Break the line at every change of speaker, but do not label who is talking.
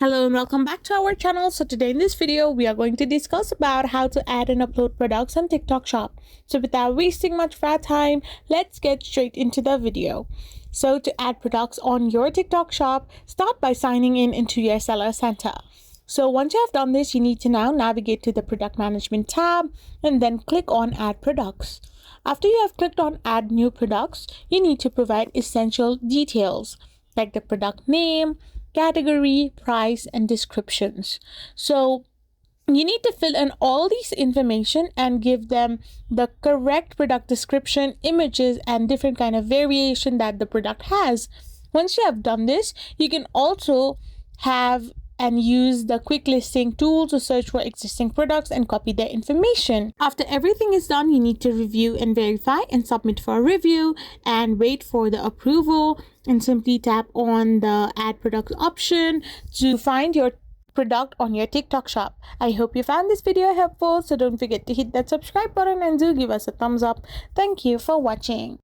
Hello and welcome back to our channel. So today in this video we are going to discuss about how to add and upload products on TikTok Shop. So without wasting much of our time, let's get straight into the video. So to add products on your TikTok Shop, start by signing in into your Seller Center. So once you have done this, you need to now navigate to the Product Management tab and then click on Add Products. After you have clicked on Add New Products, you need to provide essential details like the product name, category, price, and descriptions. So you need to fill in all these information and give them the correct product description, images, and different kind of variation that the product has. Once you have done this, you can also have and use the quick listing tool to search for existing products and copy their information. After everything is done, you need to review and verify and submit for a review and wait for the approval, and simply tap on the add product option to find your product on your TikTok Shop. I hope you found this video helpful, so don't forget to hit that subscribe button and do give us a thumbs up. Thank you for watching.